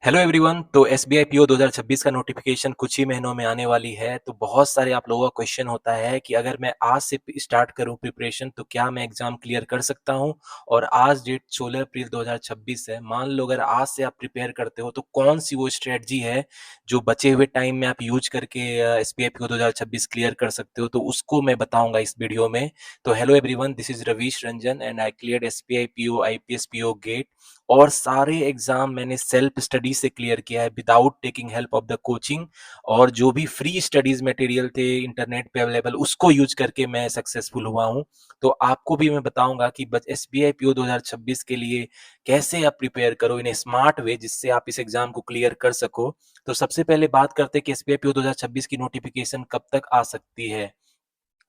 Hello everyone. तो SBI PO 2026 का notification कुछ ही महीनों में आने वाली है। तो बहुत सारे आप लोगों का क्वेश्चन होता है कि अगर मैं आज से स्टार्ट करूं प्रिपरेशन तो क्या मैं एग्जाम क्लियर कर सकता हूं। और आज डेट 16 अप्रैल 2026 है। मान लो अगर आज से आप प्रिपेयर करते हो तो कौन सी वो स्ट्रेटजी है जो बचे हुए टाइम में आप यूज करके एसबीआई पीओ 2026 क्लियर कर सकते हो, तो उसको मैं बताऊंगा इस वीडियो में। तो hello everyone, this is Ravish Ranjan and I clear SBI PO IBPS PO GATE. और सारे एग्जाम मैंने सेल्फ स्टडी से क्लियर किया है without taking help of the coaching. और जो भी फ्री स्टडीज मटेरियल थे इंटरनेट पे अवेलेबल उसको यूज करके मैं सक्सेसफुल हुआ हूँ। तो आपको भी मैं बताऊंगा कि S B I P O 2026 के लिए कैसे आप प्रिपेयर करो इन ए स्मार्ट वे जिससे आप इस एग्जाम को क्लियर कर सको। तो सबसे पहले बात करते हैं कि S B I P O 2026 की नोटिफिकेशन कब तक आ सकती है।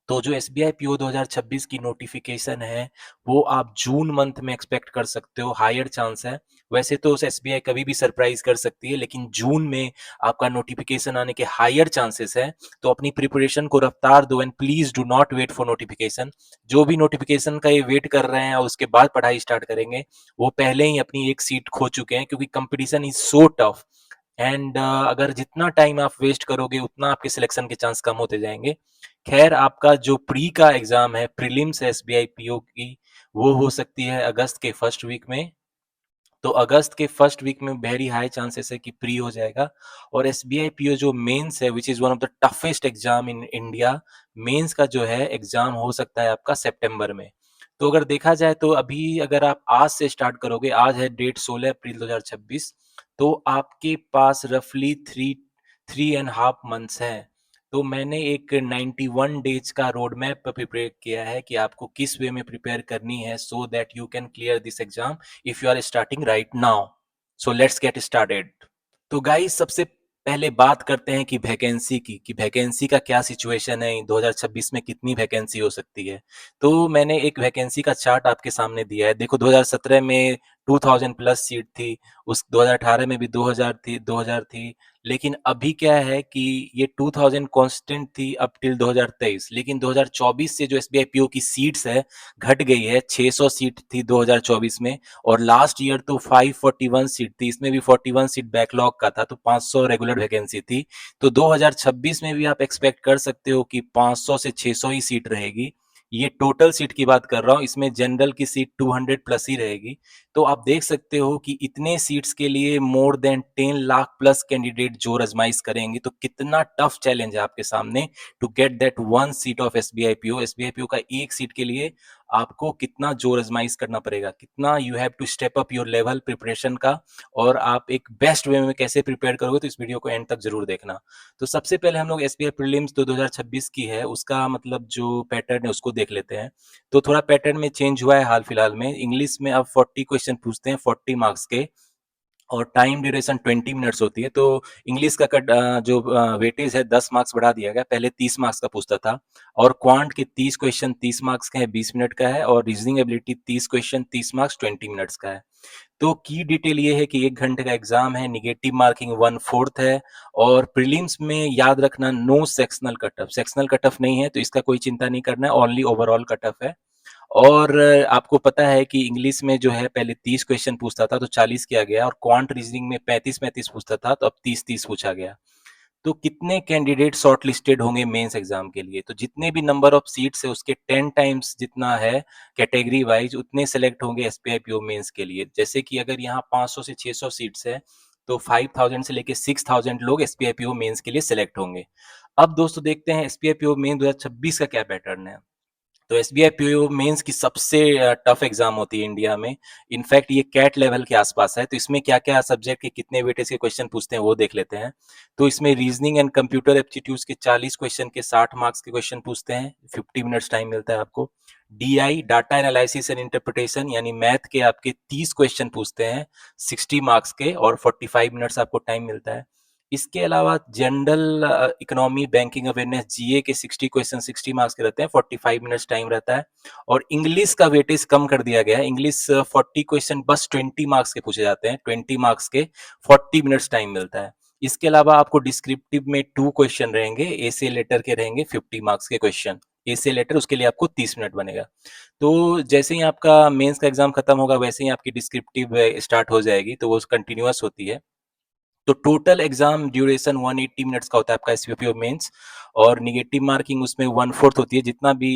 तो जो एसबीआई पीओ 2026 की नोटिफिकेशन है वो आप जून मंथ में एक्सपेक्ट कर सकते हो, हायर चांस है। वैसे तो एसबीआई कभी भी सरप्राइज कर सकती है, लेकिन जून में आपका नोटिफिकेशन आने के हायर चांसेस है। तो अपनी प्रिपरेशन को रफ्तार दो and please do not wait for notification. जो भी नोटिफिकेशन का ये वेट कर रहे हैं और उसके बाद पढ़ाई स्टार्ट करेंगे वो पहले ही अपनी एक सीट खो चुके हैं, क्योंकि competition is so tough. And अगर जितना टाइम आप वेस्ट करोगे उतना आपके सिलेक्शन के चांस कम होते जाएंगे। खैर, आपका जो प्री का एग्जाम है, प्रीलिम्स है एसबीआई पीओ की, वो हो सकती है अगस्त के फर्स्ट वीक में। तो अगस्त के फर्स्ट वीक में वेरी हाई चांसेस है कि प्री हो जाएगा। और एसबीआई पीओ जो मेंस है which is one of the toughest exam in India, mains का जो है एग्जाम हो सकता है आपका सितंबर में। तो अगर देखा जाए तो अभी अगर आप आज से स्टार्ट करोगे, आज है डेट 16 अप्रैल 2026, तो आपके पास रफली three three and half months हैं। तो मैंने एक 91 डेज का रोड मैप प्रिपेयर किया है कि आपको किस वे में प्रिपेयर करनी है so that you can clear this exam if you are starting right now. So let's get started. तो गाइस, सबसे पहले बात करते हैं कि वैकेंसी की, कि वैकेंसी का क्या सिचुएशन है, 2026 में कितनी वैकेंसी हो सकती है। तो मैंने एक वैकेंसी का चार्ट आपके सामने दिया है। देखो, 2017 में 2000 प्लस सीट थी, उस 2018 में भी 2000 थी। लेकिन अभी क्या है कि ये 2000 कांस्टेंट थी अप टिल 2023, लेकिन 2024 से जो एसबीआई पीओ की सीट्स है घट गई है। 600 सीट थी 2024 में, और लास्ट ईयर तो 541 सीट थी, इसमें भी 41 सीट बैकलॉग का था, तो 500 रेगुलर वैकेंसी थी। तो 2026 में भी आप एक्सपेक्ट कर सकते हो कि 500 से 600 ही सीट रहेगी। ये टोटल सीट की बात कर रहा हूँ, इसमें जनरल की सीट 200 प्लस ही रहेगी। तो आप देख सकते हो कि इतने सीट्स के लिए more than 10 lakh plus candidate जोर आजमाइश करेंगे, तो कितना टफ चैलेंज है आपके सामने to get that one seat of SBI PO. SBI PO का एक सीट के लिए आपको कितना जोर आजमाइश करना पड़ेगा, कितना you have to step up your level preparation का। और आप एक बेस्ट वे में कैसे प्रिपेयर करोगे, तो इस वीडियो को एंड तक जरूर देखना। तो सबसे पहले हम लोग एसबीआई प्रीलिम्स 2026 की है उसका मतलब जो पैटर्न है उसको देख लेते हैं। तो थोड़ा पैटर्न में चेंज हुआ है हाल फिलहाल में। इंग्लिश में अब 40 क्वेश्चन पूछते हैं 40 मार्क्स के, और टाइम ड्यूरेशन 20 मिनट्स होती है। तो इंग्लिश का जो वेटेज है 10 मार्क्स बढ़ा दिया गया, पहले 30 मार्क्स का पूछता था। और क्वांट के 30 क्वेश्चन 30 मार्क्स के हैं, 20 मिनट का है। और reasoning ability 30 question 30 marks 20 minutes का है। तो की डिटेल ये है कि 1 घंटे का एग्जाम है, निगेटिव मार्किंग 1/4 है। और प्रीलिम्स में याद रखना no sectional cut off, sectional cut off नहीं है, तो इसका कोई चिंता नहीं करना है, ओनली ओवरऑल कट ऑफ है। और आपको पता है कि इंग्लिश में जो है पहले 30 क्वेश्चन पूछता था तो 40 किया गया, और क्वांट रीजनिंग में 35-35 पूछता था तो अब 30-30 पूछा गया। तो कितने कैंडिडेट शॉर्ट लिस्टेड होंगे मेंस एग्जाम के लिए, तो जितने भी नंबर ऑफ सीट्स है उसके 10 टाइम्स जितना है कैटेगरी वाइज, उतने सेलेक्ट होंगे एसबीआई पीओ मेंस के लिए। जैसे कि अगर यहाँ 500 से 600 सीट्स है तो 5000 से लेके 6000 लोग एसबीआई पीओ मेंस के लिए सिलेक्ट होंगे। अब दोस्तों देखते हैं एसबीआई पीओ मेन 2026 का क्या पैटर्न है। तो एसबीआई पीओ मेंस की सबसे टफ एग्जाम होती है इंडिया में। इनफैक्ट ये कैट लेवल के आसपास है। तो इसमें क्या क्या सब्जेक्ट के कितने वेटेज के क्वेश्चन पूछते हैं वो देख लेते हैं। तो इसमें रीजनिंग एंड कंप्यूटर एप्टीट्यूड्स के 40 क्वेश्चन के 60 मार्क्स के क्वेश्चन पूछते हैं, 50 मिनट्स टाइम मिलता है आपको। DI data analysis and interpretation यानी मैथ के आपके 30 क्वेश्चन पूछते हैं 60 मार्क्स के, और 45 मिनट्स आपको टाइम मिलता है। इसके अलावा जनरल इकोनॉमी बैंकिंग अवेयरनेस जीए के 60 क्वेश्चन 60 मार्क्स के रहते हैं, 45 मिनट्स टाइम रहता है। और इंग्लिश का वेटेज कम कर दिया गया है, इंग्लिश 40 क्वेश्चन बस 20 मार्क्स के पूछे जाते हैं, 20 मार्क्स के 40 मिनट्स टाइम मिलता है। इसके अलावा आपको डिस्क्रिप्टिव में 2 क्वेश्चन रहेंगे, एसे लेटर के रहेंगे 50 मार्क्स के क्वेश्चन। एसे लेटर उसके लिए आपको 30 मिनट बनेगा। तो जैसे ही आपका मेंस का एग्जाम खत्म होगा वैसे ही आपकी डिस्क्रिप्टिव स्टार्ट हो जाएगी, तो वो कंटिन्यूअस होती है। तो टोटल एग्जाम ड्यूरेशन 180 मिनट्स का होता है आपका एसपीपीओ मेंस, और निगेटिव मार्किंग उसमें 1/4 होती है, जितना भी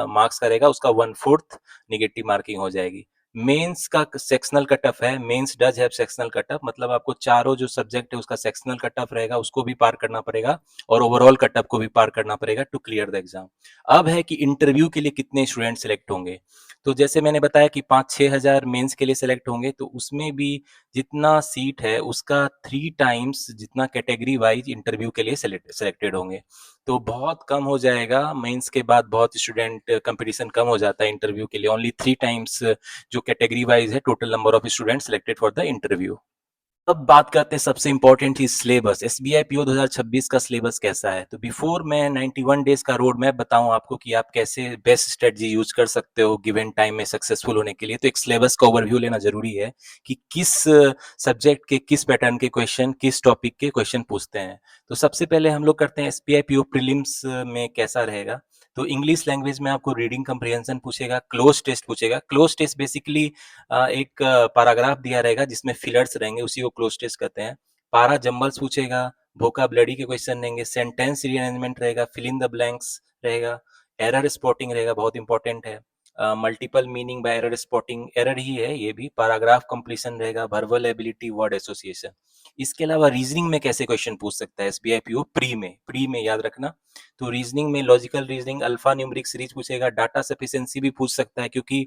मार्क्स करेगा उसका 1/4 निगेटिव मार्किंग हो जाएगी। मेंस का सेक्शनल कट ऑफ है, mains does have sectional cut off, मतलब आपको चारों जो सब्जेक्ट है उसका सेक्शनल कट ऑफ रहेगा, उसको भी पार करना पड़ेगा और ओवरऑल कट ऑफ को भी पार करना पड़ेगा टू क्लियर द एग्जाम। अब है कि इंटरव्यू के लिए कितने स्टूडेंट सेलेक्ट होंगे। तो जैसे मैंने बताया कि 5-6 हजार मेंस के लिए सेलेक्ट होंगे, तो उसमें भी जितना सीट है उसका 3 टाइम्स जितना कैटेगरी वाइज इंटरव्यू के लिए सेलेक्टेड होंगे। तो बहुत कम हो जाएगा, मेंस के बाद बहुत स्टूडेंट, कंपटीशन कम हो जाता है इंटरव्यू के लिए। ओनली 3 टाइम्स जो कैटेगरी वाइज है total number of student selected for the interview. अब बात करते हैं सबसे इंपॉर्टेंट चीज, सिलेबस। एसबीआई पीओ 2026 का सिलेबस कैसा है। तो बिफोर मैं 91 डेज का रोड मैप बताऊं आपको कि आप कैसे बेस्ट स्ट्रेटजी यूज कर सकते हो गिवन टाइम में सक्सेसफुल होने के लिए, तो एक सिलेबस का ओवरव्यू लेना जरूरी है कि किस सब्जेक्ट के किस पैटर्न के क्वेश्चन, किस टॉपिक के क्वेश्चन पूछते हैं। तो सबसे पहले हम लोग करते हैं एसबीआई पीओ प्रीलिम्स में कैसा रहेगा। तो इंग्लिश लैंग्वेज में आपको रीडिंग कंप्रिहेंशन पूछेगा, क्लोज टेस्ट पूछेगा। क्लोज टेस्ट बेसिकली एक पैराग्राफ दिया रहेगा जिसमें फिलर्स रहेंगे, उसी को क्लोज टेस्ट कहते हैं। पारा जंबल्स पूछेगा, वोकाबलरी के क्वेश्चन रहेंगे, सेंटेंस रीअरेंजमेंट रहेगा, फिल इन द ब्लैंक्स रहेगा, एरर स्पॉटिंग रहेगा, बहुत इंपॉर्टेंट है। Multiple meaning by error spotting, error ही है ये भी। पैराग्राफ कंप्लीशन रहेगा, वर्बल एबिलिटी, वर्ड एसोसिएशन। इसके अलावा रीजनिंग में कैसे क्वेश्चन पूछ सकता है एसबीआई पीओ प्री में याद रखना। तो रीजनिंग में logical reasoning, alpha numeric series पूछेगा, डाटा सफिशिएंसी भी पूछ सकता है, क्योंकि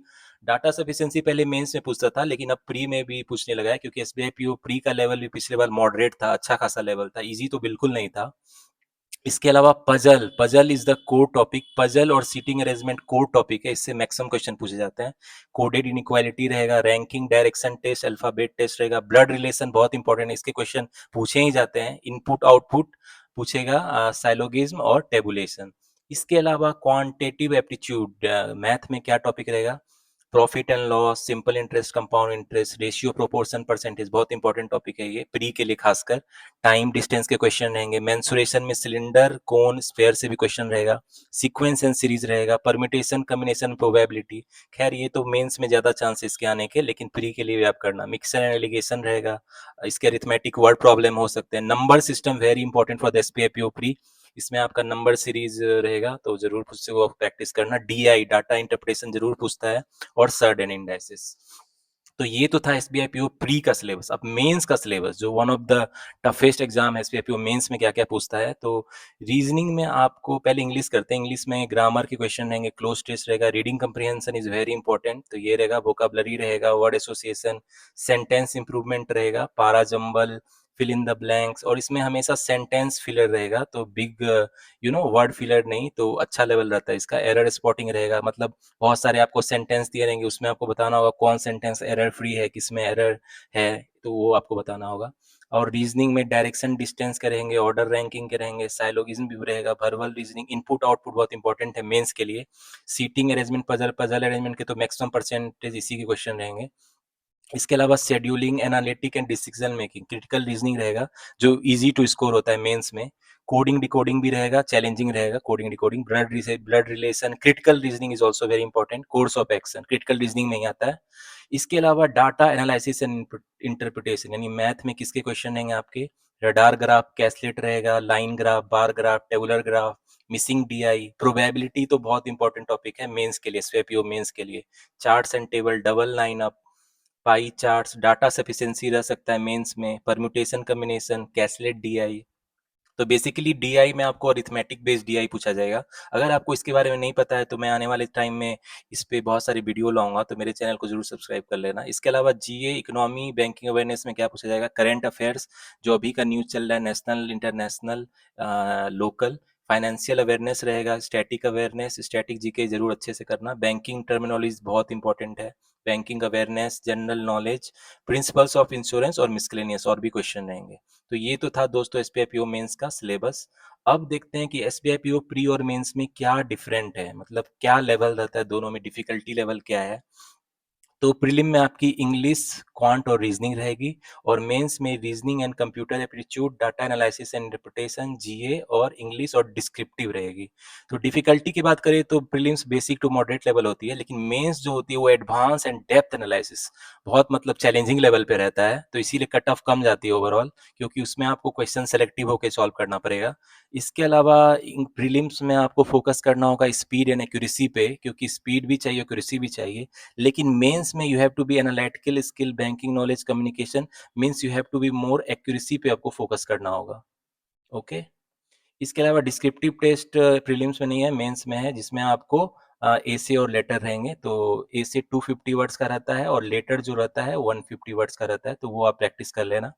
डाटा सफिशिएंसी पहले मेंस में पूछता था लेकिन अब प्री में भी पूछने लगा है, क्योंकि एसबीआई पीओ प्री का लेवल भी पिछले बार मॉडरेट था, अच्छा खासा लेवल था, इजी तो बिल्कुल नहीं था। इसके अलावा puzzle, puzzle is the core topic. Puzzle और सीटिंग अरेंजमेंट कोर टॉपिक है, इससे मैक्सिमम क्वेश्चन पूछे जाते हैं। कोडेड इनइक्वालिटी रहेगा, ranking, direction test, alphabet test रहेगा। ब्लड रिलेशन बहुत इंपॉर्टेंट है, इसके क्वेश्चन पूछे ही जाते हैं। इनपुट आउटपुट पूछेगा, साइलोगिज्म और टेबुलेशन। इसके अलावा क्वांटिटेटिव एप्टीट्यूड, मैथ में क्या टॉपिक रहेगा, profit and loss, simple interest, compound interest, ratio, proportion, percentage, बहुत इंपॉर्टेंट टॉपिक है ये प्री के लिए खासकर। टाइम डिस्टेंस के क्वेश्चन रहेंगे। मेंसुरेशन में सिलेंडर, कोन, स्फेयर से भी क्वेश्चन रहेगा। सीक्वेंस एंड सीरीज रहेगा। Permutation, combination, probability. खैर ये तो मेंस में ज्यादा चांसेस के आने के, लेकिन प्री के लिए भी आप करना। मिक्सर एंड एलिगेशन रहेगा। इसके अरिथमेटिक वर्ड प्रॉब्लम हो सकते हैं। Number system very important for the SBI PO pre, इसमें आपका नंबर सीरीज रहेगा, तो जरूर उससे वो प्रैक्टिस करना। डीआई, डाटा इंटरप्रिटेशन जरूर पूछता है, और सर्ड एंड इंडाइसिस। तो ये तो था एसबीआई पीओ प्री का सिलेबस। अब मेंस का सिलेबस, जो one of the toughest exam है एसबीआई पीओ मेंस में, क्या क्या पूछता है। तो रीजनिंग में आपको पहले इंग्लिश करते हैं, इंग्लिश में ग्रामर के क्वेश्चन रहेंगे, क्लोज टेस्ट रहेगा, reading comprehension is very important, तो ये रहेगा। वोकाबलरी रहेगा, वर्ड एसोसिएशन, सेंटेंस इंप्रूवमेंट रहेगा, para jumble, fill in the blanks, और इसमें हमेशा सेंटेंस फिलर रहेगा, तो बिग वर्ड फिलर नहीं, तो अच्छा लेवल रहता है इसका। एरर स्पॉटिंग रहेगा, मतलब बहुत सारे आपको सेंटेंस दिए रहेंगे, उसमें आपको बताना होगा कौन सेंटेंस एरर फ्री है, किसमें एरर है, तो वो आपको बताना होगा। और रीजनिंग में डायरेक्शन डिस्टेंस के रहेंगे, ऑर्डर रैंकिंग के रहेंगे, साइलोगिज्म भी रहेगा, वर्बल रीजनिंग, इनपुट आउटपुट बहुत इंपॉर्टेंट है मेंस के लिए। Seating arrangement, puzzle puzzle arrangement के तो मैक्सिमम परसेंटेज इसी के क्वेश्चन रहेंगे। इसके अलावा scheduling, analytic and decision making, critical reasoning रहेगा, जो इजी टू स्कोर होता है मेंस में। कोडिंग डिकोडिंग भी रहेगा, चैलेंजिंग रहेगा coding decoding. Blood relation, critical reasoning is also very important. Course of action critical reasoning में ही आता है। इसके अलावा डाटा एनालिसिस एंड इंटरप्रिटेशन, यानी मैथ में किसके क्वेश्चन रहेंगे आपके, रडार ग्राफ, कैसलेट रहेगा, line graph, bar graph, tabular graph, missing DI. Probability तो बहुत इंपॉर्टेंट टॉपिक है मेंस के लिए, एसवीआईपीओ मेंस के लिए। Charts and table, double line up, pie charts, data sufficiency रह सकता है मेंस में, परम्यूटेशन कॉम्बिनेशन, कैसलेट डीआई। तो बेसिकली डीआई में आपको अरिथमेटिक बेस्ड डीआई पूछा जाएगा। अगर आपको इसके बारे में नहीं पता है, तो मैं आने वाले टाइम में इस पे बहुत सारी वीडियो लाऊंगा, तो मेरे चैनल को जरूर सब्सक्राइब कर लेना। इसके अलावा जीए, इकोनॉमी, बैंकिंग अवेयरनेस में क्या पूछा जाएगा, करंट अफेयर्स, जो अभी का न्यूज चल रहा है, national, international, local. Financial awareness रहेगा, स्टैटिक अवेयरनेस, स्टैटिक जीके जरूर अच्छे से करना। बैंकिंग टर्मिनोलॉजी बहुत इंपॉर्टेंट है, banking awareness, general knowledge, principles of insurance और मिसलेनियस, और भी क्वेश्चन रहेंगे। तो ये तो था दोस्तों एसबीआई पीओ मेंस का सिलेबस। अब देखते हैं कि एसबीआई पीओ प्री और मेंस में क्या डिफरेंट है, मतलब क्या लेवल रहता है दोनों में, डिफिकल्टी लेवल क्या है। तो प्रीलिम में आपकी इंग्लिश, क्वांट और रीजनिंग रहेगी और मेंस में reasoning and computer aptitude, data analysis and interpretation, GA और इंग्लिश और डिस्क्रिप्टिव रहेगी। तो डिफिकल्टी की बात करें तो prelims basic to moderate level होती है, लेकिन मेंस जो होती है वो एडवांस एंड डेप्थ एनालिसिस बहुत मतलब चैलेंजिंग लेवल पे रहता है, तो इसीलिए कट ऑफ कम जाती है ओवरऑल, क्योंकि उसमें आपको क्वेश्चन सेलेक्टिव होकर सॉल्व करना पड़ेगा। इसके अलावा प्रीलिम्स में आपको फोकस करना होगा स्पीड एंड एक्यूरेसी पे, क्योंकि स्पीड भी चाहिए, एक्यूरेसी भी चाहिए। लेकिन मेंस में you have to be analytical skill, banking knowledge, communication, means you have to be more accuracy पे आपको फोकस करना होगा। ओके। इसके अलावा डिस्क्रिप्टिव टेस्ट प्रीलिम्स में नहीं है, मेंस में है, जिसमें आपको एसे और लेटर रहेंगे। तो एसे 250 वर्ड्स का रहता है और लेटर जो रहता है 150 वर्ड्स का रहता है, तो वो आप प्रैक्टिस कर लेना।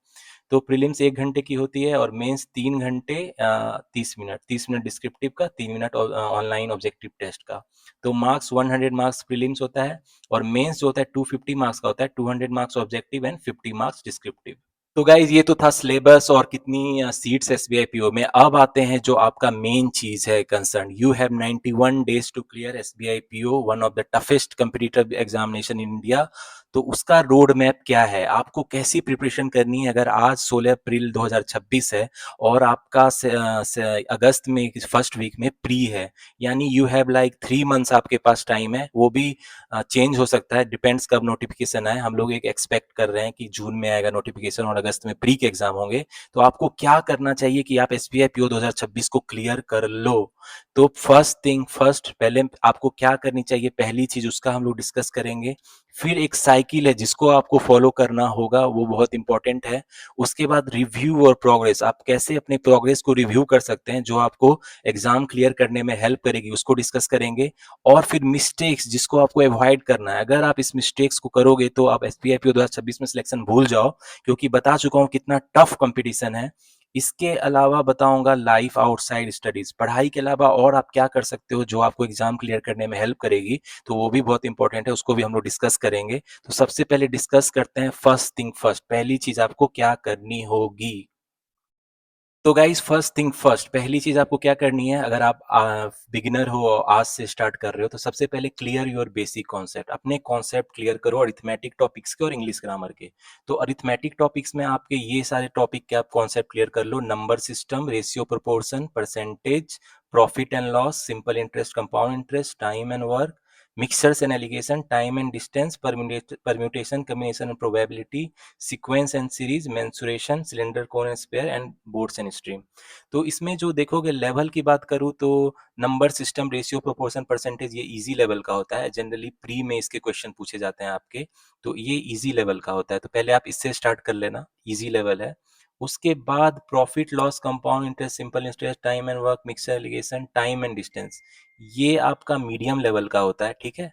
तो प्रीलिम्स 1 घंटे की होती है और मेंस 3 घंटे 30 मिनट, 30 मिनट डिस्क्रिप्टिव का, 3 मिनट ऑनलाइन ऑब्जेक्टिव टेस्ट का। तो मार्क्स 100 मार्क्स प्रीलिम्स होता है और मेंस जो होता है 250 मार्क्स का होता है, 200 marks objective and 50 marks descriptive. तो गाइज ये तो था सिलेबस और कितनी सीट्स एसबीआई पीओ में। अब आते हैं जो आपका मेन चीज है concern, you have 91 days to clear SBI PO, one of the toughest competitive examination in India. तो उसका रोड मैप क्या है, आपको कैसी प्रिपरेशन करनी है अगर आज 16 अप्रैल 2026 है और आपका अगस्त में फर्स्ट वीक में प्री है, यानी यू हैव लाइक 3 मंथ्स आपके पास टाइम है। वो भी चेंज हो सकता है, डिपेंड्स कब नोटिफिकेशन आए। हम लोग एक एक्सपेक्ट कर रहे हैं कि जून में आएगा नोटिफिकेशन और अगस्त में प्री के एग्जाम होंगे। तो आपको क्या करना चाहिए कि आप एसबीआई पीओ 2026 को क्लियर कर लो। तो फर्स्ट थिंग फर्स्ट, पहले आपको क्या करनी चाहिए, पहली चीज उसका हम लोग डिस्कस करेंगे। फिर एक साइकिल है जिसको आपको फॉलो करना होगा, वो बहुत इंपॉर्टेंट है। उसके बाद रिव्यू और प्रोग्रेस, आप कैसे अपने प्रोग्रेस को रिव्यू कर सकते हैं जो आपको एग्जाम क्लियर करने में हेल्प करेगी, उसको डिस्कस करेंगे। और फिर मिस्टेक्स जिसको आपको अवॉइड करना है, अगर आप इस मिस्टेक्स को करोगे तो आप एसबीआई पीओ 2026 में सिलेक्शन भूल जाओ, क्योंकि बता चुका हूं कितना टफ कंपटीशन है। इसके अलावा बताऊंगा लाइफ आउटसाइड स्टडीज, पढ़ाई के अलावा और आप क्या कर सकते हो जो आपको एग्जाम क्लियर करने में हेल्प करेगी, तो वो भी बहुत इंपॉर्टेंट है, उसको भी हम लोग डिस्कस करेंगे। तो सबसे पहले डिस्कस करते हैं फर्स्ट थिंग फर्स्ट, पहली चीज आपको क्या करनी होगी। तो गाइज फर्स्ट थिंग फर्स्ट, पहली चीज आपको क्या करनी है, अगर आप बिगिनर हो और आज से स्टार्ट कर रहे हो, तो सबसे पहले क्लियर योर बेसिक कॉन्सेप्ट, अपने कॉन्सेप्ट क्लियर करो अरिथमेटिक टॉपिक्स के और इंग्लिश ग्रामर के। तो अरिथमेटिक टॉपिक्स में आपके ये सारे टॉपिक के आप कॉन्सेप्ट क्लियर कर लो, number system, ratio proportion, percentage, profit and loss, simple interest, compound interest, time and work, mixtures and alligation, time and distance, permutation, combination and probability, sequence and series, mensuration, cylinder cone and sphere and boats and stream. तो इसमें जो देखोगे level की बात करूँ तो number system, ratio, proportion, percentage, ये easy level का होता है, जनरली प्री में इसके क्वेश्चन पूछे जाते हैं आपके, तो ये इजी लेवल का होता है, तो पहले आप इससे स्टार्ट कर लेना, इजी लेवल है। उसके बाद profit loss, compound interest, simple interest, time and work, mixture alligation, time and distance, ये आपका मीडियम लेवल का होता है, ठीक है।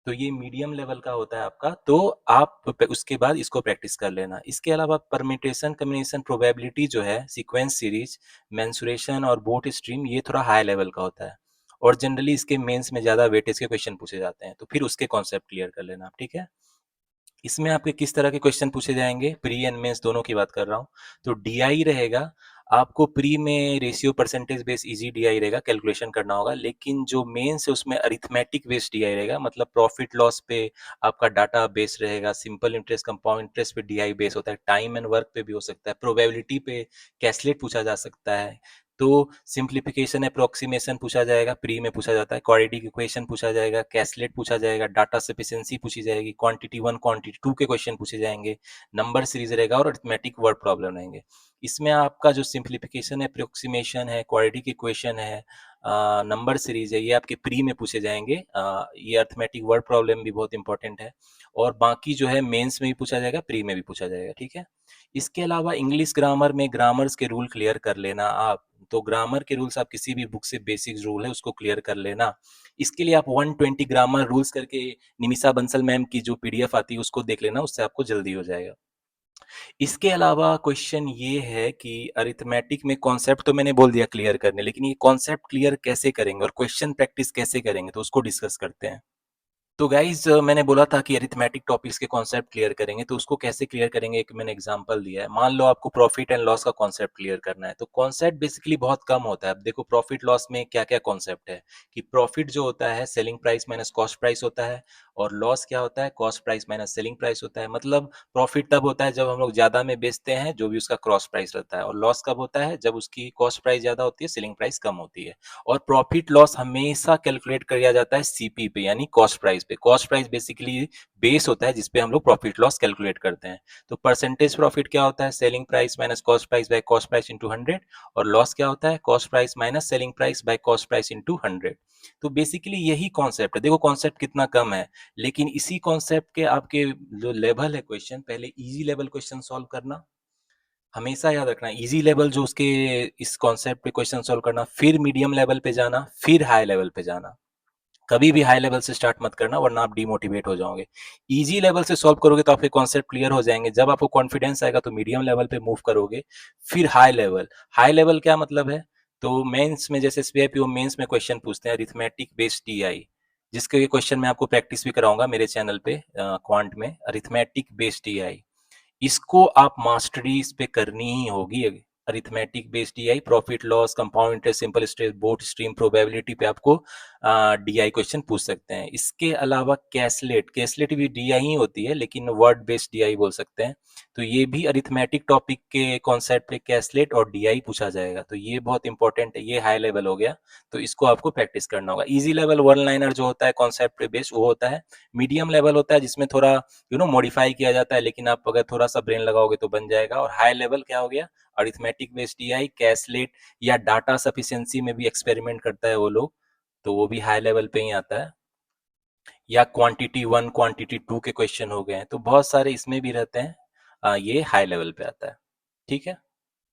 तो ये मीडियम लेवल का होता है आपका, तो आप उसके बाद इसको प्रैक्टिस कर लेना। इसके अलावा परमिटेशन, कम्बिनेशन, प्रोबेबिलिटी जो है, सीक्वेंस सीरीज, मेंसुरेशन और बोट स्ट्रीम, ये थोड़ा हाई लेवल का होता है और जनरली इसके मेंस में ज्यादा वेटेज के क्वेश्चन पूछे जाते हैं, तो फिर उसके कॉन्सेप्ट क्लियर कर लेना आप, ठीक है। इसमें आपके किस तरह के क्वेश्चन पूछे जाएंगे, प्री एंड मेंस दोनों की बात कर रहा हूँ। तो डीआई रहेगा आपको, प्री में ratio percentage base easy DI रहेगा, कैलकुलेशन करना होगा, लेकिन जो मेंस है उसमें अरिथमेटिक बेस्ड डीआई रहेगा, मतलब प्रॉफिट लॉस पे आपका डाटा बेस रहेगा, सिंपल इंटरेस्ट, कंपाउंड इंटरेस्ट पे डीआई बेस होता है, टाइम एंड वर्क पे भी हो सकता है, प्रोबेबिलिटी पे कैसलेट पूछा जा सकता है। तो सिंप्लीफिकेशन, अप्रोक्सीमेशन पूछा जाएगा, प्री में पूछा जाता है, क्वाड्रेटिक इक्वेशन पूछा जाएगा, कैसलेट पूछा जाएगा, डाटा सफिशिएंसी पूछी जाएगी, क्वांटिटी 1 क्वांटिटी 2 के क्वेश्चन पूछे जाएंगे, नंबर सीरीज रहेगा और अरिथमेटिक वर्ड प्रॉब्लम रहेंगे। इसमें आपका जो सिंप्लीफिकेशन है, अप्रोक्सीमेशन है, क्वाड्रेटिक इक्वेशन है, नंबर सीरीज है, ये आपके प्री में पूछे जाएंगे। ये अरिथमेटिक वर्ड प्रॉब्लम भी बहुत इंपॉर्टेंट है और बाकी जो है मेंस में भी पूछा जाएगा, प्री में भी पूछा जाएगा, ठीक है। इसके अलावा इंग्लिश ग्रामर में ग्रामर्स के रूल क्लियर कर लेना आप, तो ग्रामर के रूल्स आप किसी भी बुक से बेसिक रूल है उसको क्लियर कर लेना। इसके लिए आप 120 ग्रामर रूल्स करके निमिषा बंसल मैम की जो पीडीएफ आती है उसको देख लेना, उससे आपको जल्दी हो जाएगा। इसके अलावा क्वेश्चन ये है कि अरिथमेटिक में कॉन्सेप्ट तो मैंने बोल दिया क्लियर करने, लेकिन ये कॉन्सेप्ट क्लियर कैसे करेंगे और क्वेश्चन प्रैक्टिस कैसे करेंगे, तो उसको डिस्कस करते हैं। तो गाइज़ मैंने बोला था कि अरिथमेटिक टॉपिक्स के कॉन्सेप्ट क्लियर करेंगे, तो उसको कैसे क्लियर करेंगे एक मैंने एग्ज़ाम्पल दिया है। मान लो आपको प्रॉफ़िट एंड लॉस का कॉन्सेप्ट क्लियर करना है, तो कॉन्सेप्ट बेसिकली बहुत कम होता है। अब देखो प्रॉफ़िट लॉस में क्या-क्या कॉन्सेप्ट है, कि प्रॉफ़िट जो होता है selling price minus cost price होता है और लॉस क्या होता है cost price minus selling price होता है। मतलब प्रॉफ़िट तब होता है जब हम लोग ज़्यादा में बेचते हैं, जो भी उसका क्रॉस प्राइस रहता है और लॉस कब होता है जब उसकी कॉस्ट प्राइस ज़्यादा होती है, सेलिंग प्राइस कम होती है। और प्रॉफिट लॉस हमेशा कैलकुलेट किया जाता है सीपी पे यानी कॉस्ट प्राइस पे। कॉस्ट प्राइस बेसिकली बेस होता है जिसपे हम लोग प्रॉफिट लॉस कैलकुलेट करते हैं। तो परसेंटेज प्रॉफिट क्या होता है selling price minus cost price by cost price into 100 और लॉस क्या होता है cost price minus selling price by cost price into 100। तो बेसिकली यही कॉन्सेप्ट है। देखो कॉन्सेप्ट कितना कम है, लेकिन इसी कॉन्सेप्ट के आपके जो लेवल है क्वेश्चन, पहले इजी लेवल क्वेश्चन सॉल्व करना, हमेशा याद रखना इजी लेवल जो उसके इस कॉन्सेप्ट पे क्वेश्चन सॉल्व करना, फिर मीडियम लेवल पे जाना, फिर हाई लेवल पे जाना। कभी भी हाई लेवल से स्टार्ट मत करना वरना आप डिमोटिवेट हो जाओगे। इजी लेवल से सॉल्व करोगे तो आपके कॉन्सेप्ट क्लियर हो जाएंगे। जब आपको कॉन्फिडेंस आएगा तो मीडियम लेवल पे मूव करोगे, फिर हाई लेवल। हाई लेवल क्या मतलब है, तो मेंस में जैसे एसबीआई मेंस में क्वेश्चन पूछते हैं अरिथमेटिक बेस्ड टीआई, जिसके क्वेश्चन मैं आपको प्रैक्टिस भी कराऊंगा मेरे चैनल पे क्वांट में, अरिथमेटिक बेस्ड टीआई। इसको आप मास्टरी इस पे करनी ही होगी। Arithmetic based DI, profit loss, compound interest, simple stress, both stream probability पे आपको डीआई क्वेश्चन पूछ सकते हैं। इसके अलावा कैसलेट, कैसलेट भी डीआई ही होती है लेकिन वर्ड बेस्ड डीआई बोल सकते हैं। तो ये भी अरिथमेटिक टॉपिक के कॉन्सेप्ट पे कैसलेट और डीआई पूछा जाएगा, तो ये बहुत इंपॉर्टेंट है। ये हाई लेवल हो गया, तो इसको आपको प्रैक्टिस करना होगा। इजी लेवल वन लाइनर जो होता है कॉन्सेप्ट पे बेस्ड वो होता है। मीडियम लेवल होता है जिसमें थोड़ा मॉडिफाई किया जाता है, लेकिन आप अगर थोड़ा सा ब्रेन लगाओगे तो बन जाएगा। और हाई लेवल क्या हो गया, अरिथमेटिक बेस्ड टीआई, कैसलेट या डाटा सफिशिएंसी में भी एक्सपेरिमेंट करता है वो लोग, तो वो भी हाई लेवल पे ही आता है। या क्वांटिटी वन क्वांटिटी टू के क्वेश्चन हो गए हैं, तो बहुत सारे इसमें भी रहते हैं। ये हाई लेवल पे आता है। ठीक है।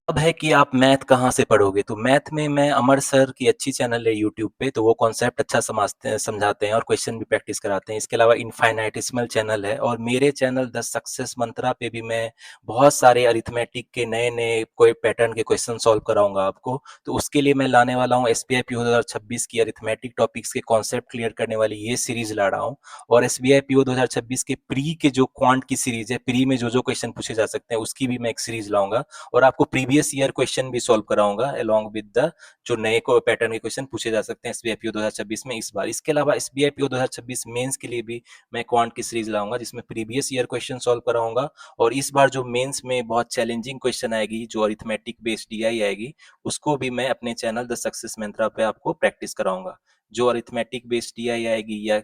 अब है कि आप मैथ कहाँ से पढ़ोगे, तो मैथ में मैं अमर सर की अच्छी चैनल है यूट्यूब पे, तो वो कॉन्सेप्ट अच्छा समझते हैं, समझाते हैं और क्वेश्चन भी प्रैक्टिस कराते हैं। इसके अलावा इनफाइनाइटेसिमल चैनल है और मेरे चैनल द सक्सेस मंत्रा पे भी मैं बहुत सारे अरिथमेटिक के नए नए कोई पैटर्न के क्वेश्चन सॉल्व कराऊंगा आपको। तो उसके लिए मैं लाने वाला हूँ एसबीआई पीओ 2026 की अरिथमेटिक टॉपिक्स के कॉन्सेप्ट क्लियर करने वाली ये सीरीज ला रहा हूँ। और एसबीआई पीओ 2026 के प्री के जो क्वांट की सीरीज है, प्री में जो जो क्वेश्चन पूछे जा सकते हैं उसकी भी मैं एक सीरीज लाऊंगा और आपको प्रीवियस ईयर क्वेश्चन भी सॉल्व कराऊंगा अलोंग विद द जो नए को पैटर्न के क्वेश्चन पूछे जा सकते हैं एसबीआई पीओ 2026 में इस बार। इसके अलावा एसबीआई पीओ 2026 मेंस के लिए भी मैं क्वांट की सीरीज लाऊंगा जिसमें प्रीवियस ईयर क्वेश्चन सॉल्व कराऊंगा। और इस बार जो मेंस में बहुत चैलेंजिंग क्वेश्चन आएगी, जो अरिथमेटिक बेस्ड डीआई आएगी, उसको भी मैं अपने चैनल द सक्सेस मंत्रा पे आपको प्रैक्टिस कराऊंगा। जो अरिथमेटिक बेस्ड डीआई आएगी या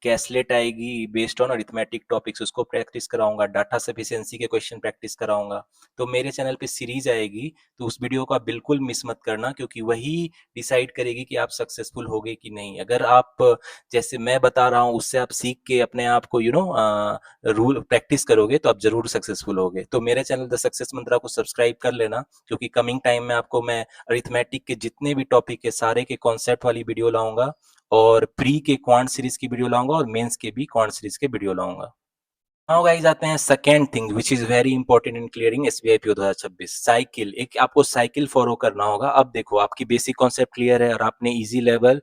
कैसलेट आएगी बेस्ड ऑन अरिथमेटिक टॉपिक्स, उसको प्रैक्टिस कराऊंगा। डाटा सफिशिएंसी के क्वेश्चन प्रैक्टिस कराऊंगा। तो मेरे चैनल पे सीरीज आएगी, तो उस वीडियो को आप बिल्कुल मिस मत करना, क्योंकि वही डिसाइड करेगी कि आप सक्सेसफुल होगे कि नहीं। अगर आप जैसे मैं बता रहा हूँ उससे आप सीख के अपने आप को रूल प्रैक्टिस करोगे तो आप जरूर सक्सेसफुल होगे। तो मेरे चैनल द सक्सेस मंत्रा को सब्सक्राइब कर लेना, क्योंकि कमिंग टाइम में आपको मैं अरिथमेटिक के जितने भी टॉपिक है सारे के कॉन्सेप्ट वाली वीडियो लाऊंगा और प्री के क्वांट सीरीज की वीडियो लाऊंगा और मेंस के भी क्वांट सीरीज के वीडियो लाऊंगा। नाउ गाइस आते हैं second thing which is very important in clearing SBI PO 2026, cycle. एक आपको साइकिल फॉलो करना होगा। अब देखो आपकी बेसिक कॉन्सेप्ट क्लियर है और आपने easy level,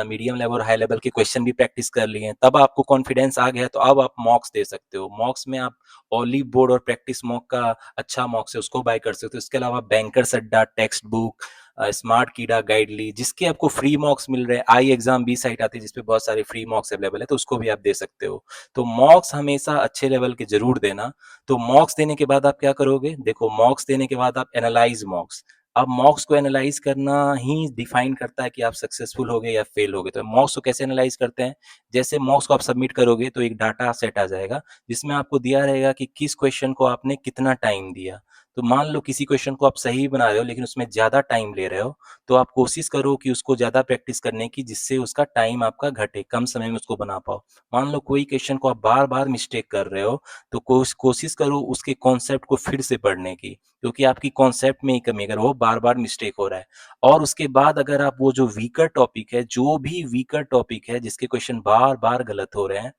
medium level, high level के क्वेश्चन भी प्रैक्टिस कर लिए हैं, तब आपको कॉन्फिडेंस आ गया तो अब आप मॉक्स दे सकते हो। मॉक्स में आप ऑलिव बोर्ड और प्रैक्टिस मॉक का अच्छा मॉक्स है उसको बाय कर सकते हो। इसके अलावा बैंकर्स अड्डा, टेक्स्ट बुक, स्मार्ट कीड़ा, गाइडली, जिसके आपको फ्री मॉक्स मिल रहे हैं। आई एग्जाम बी साइट आती है जिसपे बहुत सारे फ्री मॉक्स अवेलेबल है, तो उसको भी आप दे सकते हो। तो मॉक्स हमेशा अच्छे लेवल के जरूर देना। तो मॉक्स देने के बाद आप क्या करोगे, देखो मॉक्स देने के बाद आप एनालाइज मॉक्स। अब मॉक्स को एनालाइज करना ही डिफाइन करता है कि आप सक्सेसफुल होगे या फेल होगे। तो मॉक्स को कैसे एनालाइज करते हैं, जैसे मॉक्स को आप सबमिट करोगे तो एक डाटा सेट आ जाएगा जिसमें आपको दिया रहेगा कि किस क्वेश्चन को आपने कितना टाइम दिया। तो मान लो किसी क्वेश्चन को आप सही बना रहे हो लेकिन उसमें ज्यादा टाइम ले रहे हो, तो आप कोशिश करो कि उसको ज्यादा प्रैक्टिस करने की, जिससे उसका टाइम आपका घटे, कम समय में उसको बना पाओ। मान लो कोई क्वेश्चन को आप बार बार मिस्टेक कर रहे हो, तो कोशिश करो उसके कॉन्सेप्ट को फिर से पढ़ने की, क्योंकि आपकी कॉन्सेप्ट में ही कमी, अगर वो बार बार मिस्टेक हो रहा है। और उसके बाद अगर आप वो जो वीकर टॉपिक है, जो भी वीकर टॉपिक है जिसके क्वेश्चन बार बार गलत हो रहे हैं,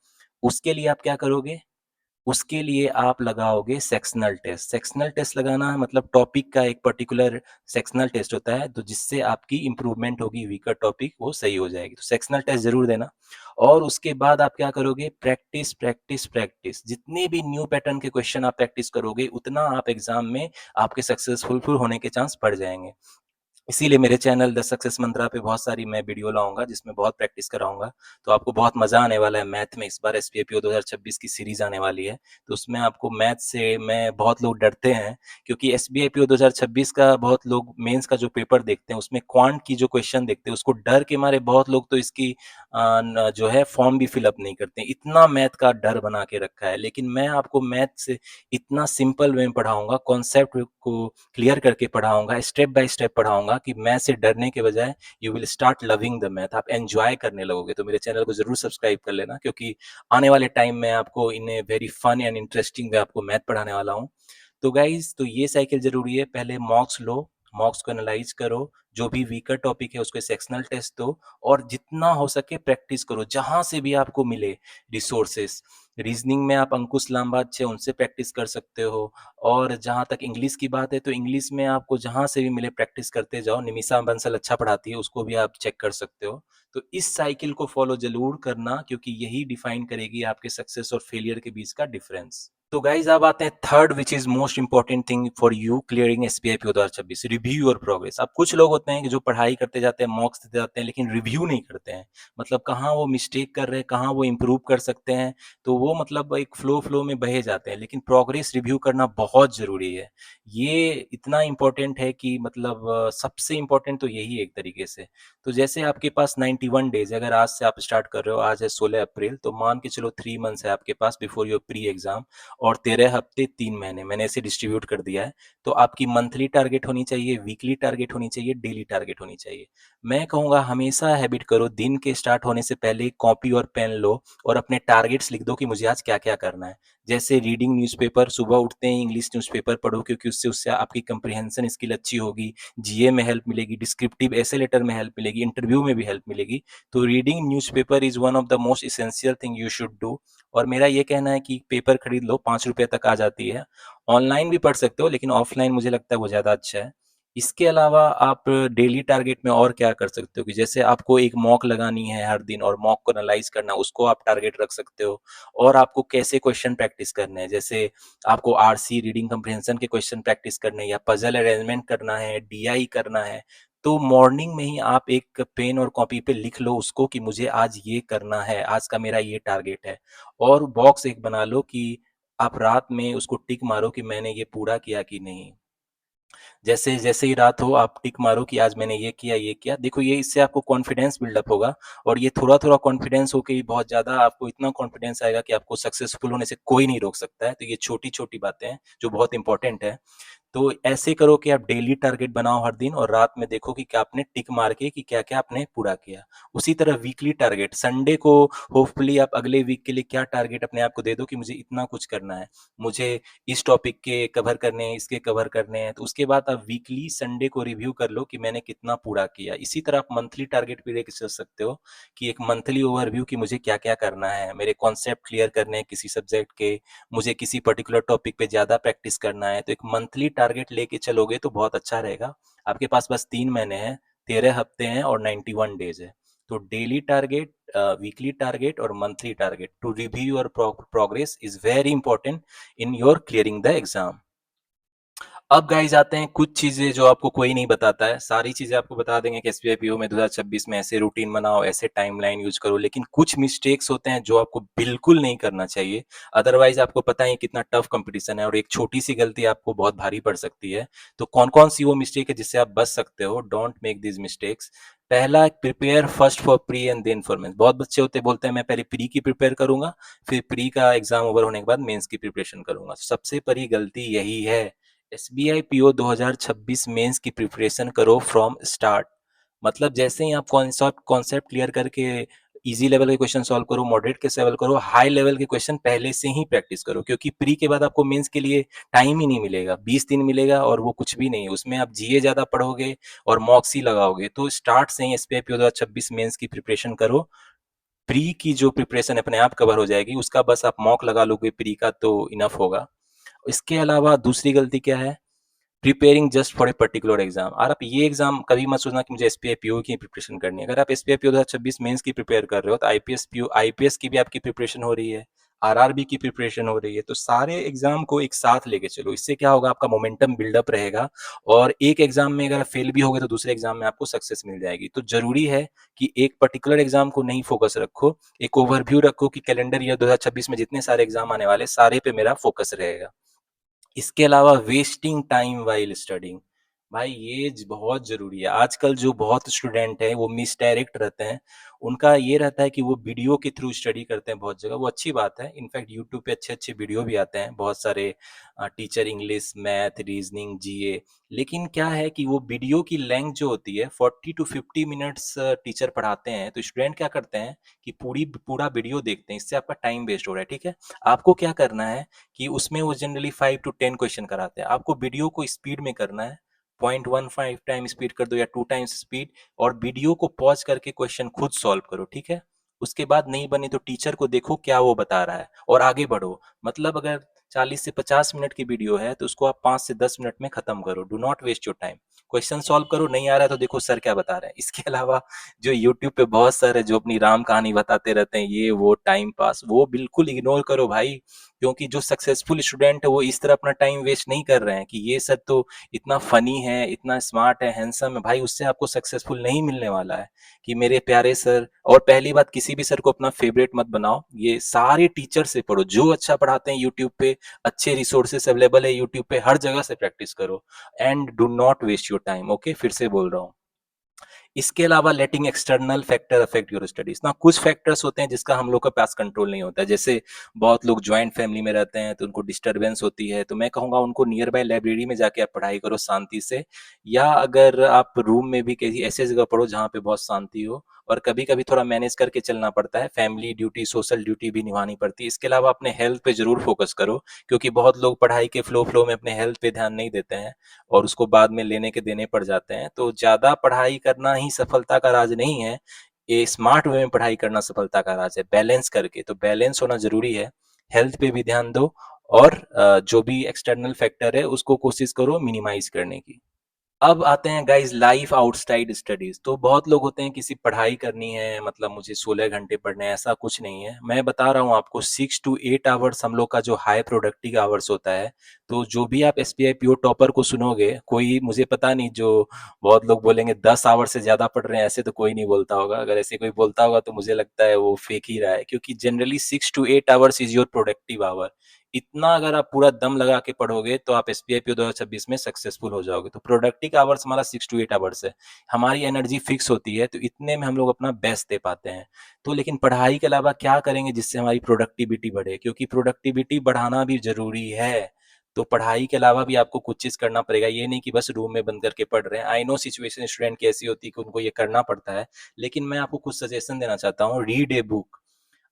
उसके लिए आप क्या करोगे, उसके लिए आप लगाओगे सेक्शनल टेस्ट। सेक्शनल टेस्ट लगाना मतलब टॉपिक का एक पर्टिकुलर सेक्शनल टेस्ट होता है, तो जिससे आपकी इंप्रूवमेंट होगी, वीकर टॉपिक वो सही हो जाएगी। तो सेक्शनल टेस्ट जरूर देना। और उसके बाद आप क्या करोगे, प्रैक्टिस प्रैक्टिस प्रैक्टिस। जितने भी न्यू पैटर्न के क्वेश्चन आप प्रैक्टिस करोगे, उतना आप एग्जाम में आपके सक्सेसफुल होने के चांस बढ़ जाएंगे। इसीलिए मेरे चैनल द सक्सेस मंत्रा पे बहुत सारी मैं वीडियो लाऊंगा, जिसमें बहुत प्रैक्टिस कराऊंगा। तो आपको बहुत मजा आने वाला है मैथ में। इस बार एसपीआईपीओ 2026 की सीरीज आने वाली है, तो उसमें आपको मैथ से, मैं बहुत लोग डरते हैं क्योंकि एसबीआईपीओ 2026 का बहुत लोग मेंस का जो पेपर देखते हैं उसमें क्वांट की जो क्वेश्चन देखते हैं, उसको डर के मारे बहुत लोग तो इसकी जो है फॉर्म भी फिलअप नहीं करते। इतना मैथ का डर बना के रखा है, लेकिन मैं आपको मैथ से इतना सिंपल वे में पढ़ाऊंगा, कॉन्सेप्ट को क्लियर करके पढ़ाऊंगा, स्टेप बाय स्टेप पढ़ाऊंगा कि मैथ से डरने के बजाय you will start loving the math, आप एंजॉय करने लगोगे। तो मेरे चैनल को जरूर सब्सक्राइब कर लेना, क्योंकि आने वाले टाइम में आपको in a very fun and interesting way आपको मैथ पढ़ाने वाला हूँ। तो गाइज, तो ये साइकिल जरूरी है। पहले मॉक्स लो, मॉक्स को एनालाइज करो, जो भी वीकर टॉपिक है उसको सेक्शनल टेस्ट दो, और जितना हो सके प्रैक्टिस करो जहां से भी आपको मिले रिसोर्सेस। रीजनिंग में आप अंकुश लांबा अच्छे, उनसे प्रैक्टिस कर सकते हो। और जहां तक इंग्लिश की बात है, तो इंग्लिश में आपको जहां से भी मिले प्रैक्टिस करते जाओ। निमिषा बंसल अच्छा पढ़ाती है, उसको भी आप चेक कर सकते हो। तो इस साइकिल को फॉलो जरूर करना, क्योंकि यही डिफाइन करेगी आपके सक्सेस और फेलियर के बीच का डिफरेंस। तो गाइज, अब आते हैं third which is most important thing for you clearing SBI PO 2026, review और प्रोग्रेस। अब कुछ लोग होते हैं कि जो पढ़ाई करते जाते हैं, मॉक्स देते जाते हैं, लेकिन रिव्यू नहीं करते हैं। मतलब कहाँ वो मिस्टेक कर रहे हैं, कहाँ वो इम्प्रूव कर सकते हैं, तो वो मतलब एक फ्लो में बहे जाते हैं। लेकिन प्रोग्रेस रिव्यू करना बहुत जरूरी है। ये इतना इंपॉर्टेंट है कि मतलब सबसे इंपॉर्टेंट तो यही है एक तरीके से। तो जैसे आपके पास 91 डेज, अगर आज से आप स्टार्ट कर रहे हो, आज है 16 अप्रैल, तो मान के चलो 3 मंथ्स है आपके पास बिफोर योर प्री एग्जाम, और 13 हफ्ते 3 महीने मैंने ऐसे डिस्ट्रीब्यूट कर दिया है। तो आपकी मंथली टारगेट होनी चाहिए, वीकली टारगेट होनी चाहिए, डेली टारगेट होनी चाहिए। मैं कहूँगा हमेशा हैबिट करो, दिन के स्टार्ट होने से पहले कॉपी और पेन लो और अपने टारगेट्स लिख दो कि मुझे आज क्या क्या करना है। जैसे रीडिंग न्यूज़पेपर, सुबह उठते ही इंग्लिश न्यूज़पेपर पढ़ो, क्योंकि उससे उससे आपकी कंप्रीहेंशन स्किल अच्छी होगी, जीए में हेल्प मिलेगी, डिस्क्रिप्टिव ऐसे लेटर में हेल्प मिलेगी, इंटरव्यू में भी हेल्प मिलेगी। तो reading newspaper is one of the most essential thing you should do. और मेरा ये कहना है कि पेपर खरीद लो, 5 रुपये तक आ जाती है। ऑनलाइन भी पढ़ सकते हो, लेकिन ऑफलाइन मुझे लगता है वो ज़्यादा अच्छा है। इसके अलावा आप डेली टारगेट में और क्या कर सकते हो कि जैसे आपको एक मॉक लगानी है हर दिन और मॉक को एनालाइज करना, उसको आप टारगेट रख सकते हो। और आपको कैसे क्वेश्चन प्रैक्टिस करने हैं, जैसे आपको आरसी रीडिंग कंप्रिहेंशन के क्वेश्चन प्रैक्टिस करने हैं, या पजल अरेंजमेंट करना है, डीआई करना है, तो मॉर्निंग में ही आप एक पेन और कॉपी पे लिख लो उसको कि मुझे आज ये करना है, आज का मेरा ये टारगेट है। और बॉक्स एक बना लो कि आप रात में उसको टिक मारो कि मैंने ये पूरा किया कि नहीं। जैसे जैसे ही रात हो, आप टिक मारो कि आज मैंने ये किया ये किया। देखो, ये इससे आपको कॉन्फिडेंस बिल्डअप होगा, और ये थोड़ा थोड़ा कॉन्फिडेंस होकर ही बहुत ज्यादा आपको इतना कॉन्फिडेंस आएगा कि आपको सक्सेसफुल होने से कोई नहीं रोक सकता है। तो ये छोटी छोटी बातें हैं जो बहुत इंपॉर्टेंट है। तो ऐसे करो कि आप डेली टारगेट बनाओ हर दिन, और रात में देखो कि क्या आपने टिक मार के कि क्या क्या आपने पूरा किया। उसी तरह वीकली टारगेट, संडे को होपफुली आप अगले वीक के लिए क्या टारगेट अपने आप को दे दो कि मुझे इतना कुछ करना है, मुझे इस टॉपिक के कवर करने हैं, इसके कवर करने हैं। तो उसके बाद आप वीकली संडे को रिव्यू कर लो कि मैंने कितना पूरा किया। इसी तरह आप मंथली टारगेट भी लेके चल सकते हो कि एक मंथली ओवरव्यू कि मुझे क्या क्या करना है, मेरे कॉन्सेप्ट क्लियर करने हैं किसी सब्जेक्ट के, मुझे किसी पर्टिकुलर टॉपिक पे ज्यादा प्रैक्टिस करना है। तो एक मंथली टारगेट लेके चलोगे तो बहुत अच्छा रहेगा। आपके पास बस 3 महीने हैं, 13 हफ्ते हैं और 91 डेज है। तो डेली टारगेट, वीकली टारगेट और मंथली टारगेट टू रिव्यू और progress is very important in your clearing the exam. अब गाइस आते हैं कुछ चीजें जो आपको कोई नहीं बताता है। सारी चीजें आपको बता देंगे कि एसबीआई पीओ में 2026 में ऐसे रूटीन बनाओ, ऐसे टाइमलाइन यूज करो, लेकिन कुछ मिस्टेक्स होते हैं जो आपको बिल्कुल नहीं करना चाहिए। अदरवाइज आपको पता है कितना टफ कंपटीशन है, और एक छोटी सी गलती आपको बहुत भारी पड़ सकती है। तो कौन कौन सी वो मिस्टेक है जिससे आप बच सकते हो, डोंट मेक दिस मिस्टेक्स। पहला, prepare first for pre and then for mains. बहुत बच्चे होते बोलते हैं मैं पहले प्री की प्रिपेयर करूंगा, फिर प्री का एग्जाम ओवर होने के बाद मेंस की प्रिपरेशन करूंगा। सबसे बड़ी गलती यही है। एसबीआई पीओ 2026 मेंस की प्रिपरेशन करो फ्रॉम स्टार्ट। मतलब जैसे ही आप कॉन्सेप्ट क्लियर करके इजी लेवल के क्वेश्चन सॉल्व करो, मॉडरेट के सॉल्व करो, हाई लेवल के क्वेश्चन पहले से ही प्रैक्टिस करो, क्योंकि प्री के बाद आपको मेंस के लिए टाइम ही नहीं मिलेगा, 20 दिन मिलेगा और वो कुछ भी नहीं है। उसमें आप जीए ज्यादा पढ़ोगे और मॉक्स ही लगाओगे। तो स्टार्ट से ही एसबीआई पीओ 2026 मेंस की प्रिपरेशन करो। प्री की जो प्रिपरेशन अपने आप कवर हो जाएगी, उसका बस आप मॉक लगा लोगे प्री का तो इनफ होगा। इसके अलावा दूसरी गलती क्या है? Preparing just for a particular exam. और आप ये एग्जाम कभी मत सोचना कि मुझे एसपीआई पीओ की प्रिपरेशन करनी है। अगर आप एसपीआई पीओ 2026 मेंस की प्रिपेयर कर रहे हो तो आईपीएस पीओ आईपीएस की भी आपकी प्रिपरेशन हो रही है, आरआरबी की प्रिपरेशन हो रही है, तो सारे एग्जाम को एक साथ लेके चलो। इससे क्या होगा, आपका मोमेंटम बिल्डअप रहेगा और एक एग्जाम में अगर फेल भी हो गए तो दूसरे एग्जाम में आपको सक्सेस मिल जाएगी। तो जरूरी है कि एक पर्टिकुलर एग्जाम को नहीं फोकस रखो, एक ओवरव्यू रखो कि कैलेंडर ईयर 2026 में जितने सारे एग्जाम आने वाले सारे पे मेरा फोकस रहेगा। इसके अलावा वेस्टिंग टाइम व्हाइल स्टडिंग, भाई ये बहुत जरूरी है। आजकल जो बहुत स्टूडेंट हैं वो मिसडायरेक्ट रहते हैं, उनका ये रहता है कि वो वीडियो के थ्रू स्टडी करते हैं बहुत जगह, वो अच्छी बात है। इनफैक्ट यूट्यूब पे अच्छे अच्छे वीडियो भी आते हैं, बहुत सारे टीचर इंग्लिश मैथ रीजनिंग जीए। लेकिन क्या है कि वो वीडियो की लेंथ जो होती है 40 to 50 मिनट्स टीचर पढ़ाते हैं, तो स्टूडेंट क्या करते हैं कि पूरा वीडियो देखते हैं, इससे आपका टाइम वेस्ट हो रहा है। ठीक है, आपको क्या करना है कि उसमें वो जनरली 5 to 10 क्वेश्चन कराते हैं, आपको वीडियो को स्पीड में करना है। 0.15 टाइम स्पीड कर दो या 2 टाइम्स स्पीड, और वीडियो को पॉज करके क्वेश्चन खुद सॉल्व करो। ठीक है, उसके बाद नहीं बने तो टीचर को देखो क्या वो बता रहा है और आगे बढ़ो। मतलब अगर 40 से 50 मिनट की वीडियो है तो उसको आप 5 से 10 मिनट में खत्म करो। Do not waste your time, question solve करो। नहीं आ रहा है तो देखो सर क्या बता रहे हैं। इसके अलावा जो यूट्यूब पे बहुत सारे जो अपनी राम कहानी बताते रहते हैं, ये वो टाइम पास, वो बिल्कुल इग्नोर करो भाई। क्योंकि जो सक्सेसफुल स्टूडेंट है वो इस तरह अपना टाइम वेस्ट नहीं कर रहे हैं कि ये सर तो इतना फनी है, इतना स्मार्ट है, हैंडसम है। भाई उससे आपको सक्सेसफुल नहीं मिलने वाला है कि मेरे प्यारे सर। और पहली बात, किसी भी सर को अपना फेवरेट मत बनाओ, ये सारे टीचर से पढ़ो जो अच्छा पढ़ाते हैं यूट्यूब पे। अच्छे रिसोर्सेस अवेलेबल है यूट्यूब पे, हर जगह से प्रैक्टिस करो and do not waste your time. Okay, फिर से बोल रहा हूँ। इसके अलावा letting external factor affect your studies ना, कुछ फैक्टर्स होते हैं जिसका हम लोग के पास कंट्रोल नहीं होता है। जैसे बहुत लोग ज्वाइंट फैमिली में रहते हैं तो उनको डिस्टरबेंस होती है, तो मैं कहूंगा उनको नियर बाय लाइब्रेरी में जाके आप पढ़ाई करो शांति से। या अगर आप रूम में भी किसी ऐसे जगह पढ़ो जहाँ पे बहुत शांति हो। और कभी कभी थोड़ा मैनेज करके चलना पड़ता है, फैमिली ड्यूटी सोशल ड्यूटी भी निभानी पड़ती है। इसके अलावा अपने हेल्थ पे जरूर फोकस करो, क्योंकि बहुत लोग पढ़ाई के फ्लो फ्लो में अपने हेल्थ पे ध्यान नहीं देते हैं और उसको बाद में लेने के देने पड़ जाते हैं। तो ज्यादा पढ़ाई करना ही सफलता का राज नहीं है, ये स्मार्ट वे में पढ़ाई करना सफलता का राज है, बैलेंस करके। तो बैलेंस होना जरूरी है, हेल्थ पे भी ध्यान दो और जो भी एक्सटर्नल फैक्टर है उसको कोशिश करो मिनिमाइज करने की। अब आते हैं गाइस लाइफ आउटसाइड स्टडीज। तो बहुत लोग होते हैं किसी पढ़ाई करनी है मतलब मुझे 16 घंटे पढ़ने हैं, ऐसा कुछ नहीं है। मैं बता रहा हूँ आपको 6 to 8 आवर्स हम लोग का जो हाई प्रोडक्टिव आवर्स होता है। तो जो भी आप एसबीआई पीओ टॉपर को सुनोगे, कोई मुझे पता नहीं, जो बहुत लोग बोलेंगे 10 आवर से ज्यादा पढ़ रहे हैं, ऐसे तो कोई नहीं बोलता होगा। अगर ऐसे कोई बोलता होगा तो मुझे लगता है वो फेक ही रहा है, क्योंकि generally 6 to 8 hours is your productive hour. इतना अगर आप पूरा दम लगा के पढ़ोगे तो आप एसबीआई पीओ 2026 में सक्सेसफुल हो जाओगे। तो प्रोडक्टिव आवर्स हमारा 6 to 8 आवर्स है, हमारी एनर्जी फिक्स होती है, तो इतने में हम लोग अपना बेस्ट दे पाते हैं। तो लेकिन पढ़ाई के अलावा क्या करेंगे जिससे हमारी प्रोडक्टिविटी बढ़े, क्योंकि प्रोडक्टिविटी बढ़ाना भी जरूरी है। तो पढ़ाई के अलावा भी आपको कुछ चीज करना पड़ेगा, ये नहीं कि बस रूम में बंद करके पढ़ रहे हैं। आई नो सिचुएशन स्टूडेंट की ऐसी होती है कि उनको ये करना पड़ता है, लेकिन मैं आपको कुछ सजेशन देना चाहता हूँ। Read a book.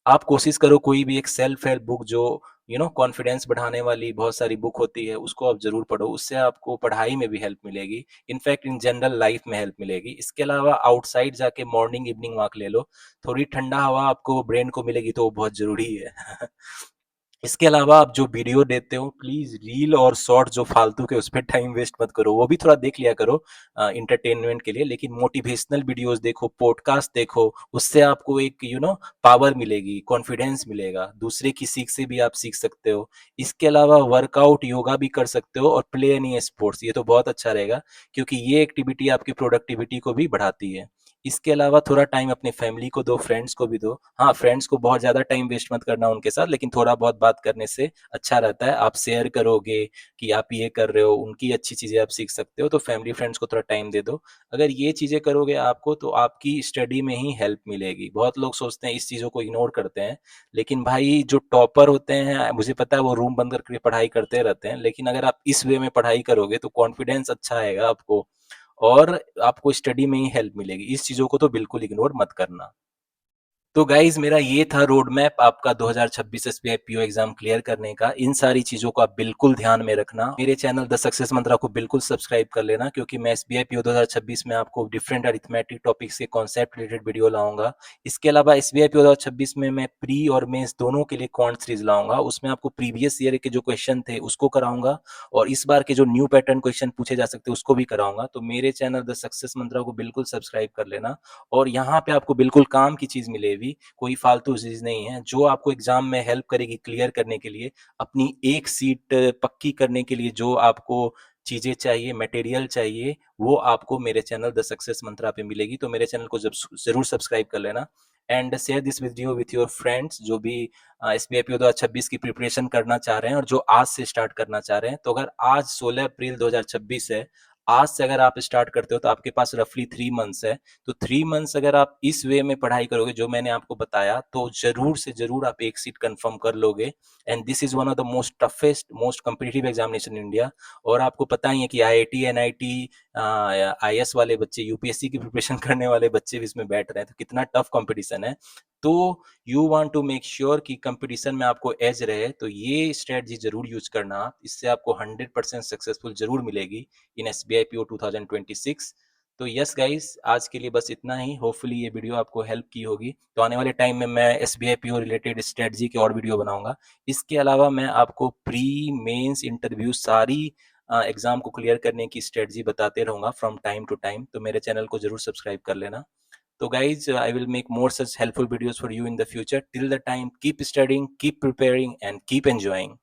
आप कोशिश करो कोई भी एक सेल्फ हेल्प बुक जो कॉन्फिडेंस बढ़ाने वाली बहुत सारी बुक होती है उसको आप जरूर पढ़ो, उससे आपको पढ़ाई में भी हेल्प मिलेगी, इनफैक्ट इन जनरल लाइफ में हेल्प मिलेगी। इसके अलावा आउटसाइड जाके मॉर्निंग इवनिंग वॉक ले लो, थोड़ी ठंडा हवा आपको ब्रेन को मिलेगी तो वो बहुत जरूरी है। इसके अलावा आप जो वीडियो देते हो प्लीज रील और शॉर्ट जो फालतू के उस पर टाइम वेस्ट मत करो, वो भी थोड़ा देख लिया करो इंटरटेनमेंट के लिए, लेकिन मोटिवेशनल वीडियोस देखो, पॉडकास्ट देखो। उससे आपको एक पावर मिलेगी, कॉन्फिडेंस मिलेगा, दूसरे की सीख से भी आप सीख सकते हो। इसके अलावा वर्कआउट योगा भी कर सकते हो और प्ले एनी स्पोर्ट्स, ये तो बहुत अच्छा रहेगा, क्योंकि ये एक्टिविटी आपकी प्रोडक्टिविटी को भी बढ़ाती है। इसके अलावा थोड़ा टाइम अपनी फैमिली को दो, फ्रेंड्स को भी दो। हाँ, फ्रेंड्स को बहुत ज्यादा टाइम वेस्ट मत करना उनके साथ, लेकिन थोड़ा बहुत बात करने से अच्छा रहता है। आप शेयर करोगे कि आप ये कर रहे हो, उनकी अच्छी चीजें आप सीख सकते हो, तो फैमिली फ्रेंड्स को थोड़ा टाइम दे दो। अगर ये चीजें करोगे आपको, तो आपकी स्टडी में ही हेल्प मिलेगी। बहुत लोग सोचते हैं, इस चीजों को इग्नोर करते हैं, लेकिन भाई जो टॉपर होते हैं मुझे पता है वो रूम बंद करके पढ़ाई करते रहते हैं, लेकिन अगर आप इस वे में पढ़ाई करोगे तो कॉन्फिडेंस अच्छा आएगा आपको और आपको स्टडी में ही हेल्प मिलेगी। इस चीजों को तो बिल्कुल इग्नोर मत करना। तो गाइज़ मेरा ये था रोड मैप आपका 2026 एसबीआई पीओ एग्ज़ाम क्लियर करने का। इन सारी चीज़ों को आप बिल्कुल ध्यान में रखना। मेरे चैनल द सक्सेस मंत्रा को बिल्कुल सब्सक्राइब कर लेना, क्योंकि मैं एसबीआई पीओ 2026 में आपको डिफरेंट अरिथमेटिक टॉपिक्स के कॉन्सेप्ट रिलेटेड वीडियो लाऊँगा। इसके अलावा एसबीआई पीओ 2026 में मैं प्री और मेंस दोनों के लिए क्वांट सीरीज़ लाऊँगा। उसमें आपको प्रीवियस ईयर के जो क्वेश्चन थे उसको कराऊँगा, और इस बार के जो न्यू पैटर्न क्वेश्चन पूछे जा सकते हैं उसको भी कराऊँगा। तो मेरे चैनल द सक्सेस मंत्रा को बिल्कुल सब्सक्राइब कर लेना, और यहाँ पे आपको बिल्कुल काम की चीज़ मिलेगी, कोई फालतू चीज़ नहीं है, जो आपको एग्ज़ाम में हेल्प करेगी क्लियर करने के लिए। अपनी एक सीट पक्की करने के लिए जो आपको चीज़ें चाहिए, मटेरियल चाहिए, वो आपको मेरे चैनल द सक्सेस मंत्रा पे मिलेगी। तो मेरे चैनल को ज़रूर सब्सक्राइब कर लेना, and share this video with your friends जो भी एसबीआई पीओ 2026 की प्रिपरेशन करना चाह रहे हैं और जो आज से स्टार्ट करना चाह रहे हैं। तो अगर आज 16 अप्रैल 2026 है, आज से अगर आप स्टार्ट करते हो तो आपके पास रफली 3 मंथ्स है। तो 3 मंथ्स अगर आप इस वे में पढ़ाई करोगे जो मैंने आपको बताया, तो ज़रूर से ज़रूर आप एक सीट कन्फर्म कर लोगे। And this is one of the most toughest, most competitive examination in India. और आपको पता ही है कि आईआईटी, एनआईटी, आईएएस वाले बच्चे, यूपीएससी की प्रिपरेशन करने वाले बच्चे भी इसमें बैठ रहे हैं, तो कितना टफ कंपटीशन है। तो you want to make sure कि कंपटीशन में आपको एज रहे, तो ये स्ट्रेटजी जरूर यूज करना आप, इससे आपको 100% सक्सेसफुल जरूर मिलेगी इन एसबीआई पीओ 2026। तो यस गाइस, आज के लिए बस इतना ही। होपफुली ये वीडियो आपको हेल्प की होगी। तो आने वाले टाइम में मैं एसबीआई पीओ रिलेटेड स्ट्रेटजी के और वीडियो बनाऊंगा। इसके अलावा मैं आपको प्री मेंस इंटरव्यू सारी एग्जाम को क्लियर करने की स्ट्रेटजी बताते रहूंगा फ्रॉम टाइम टू टाइम। तो मेरे चैनल को जरूर सब्सक्राइब कर लेना। So guys, I will make more such helpful videos for you in the future. Till the time, keep studying, keep preparing, and keep enjoying.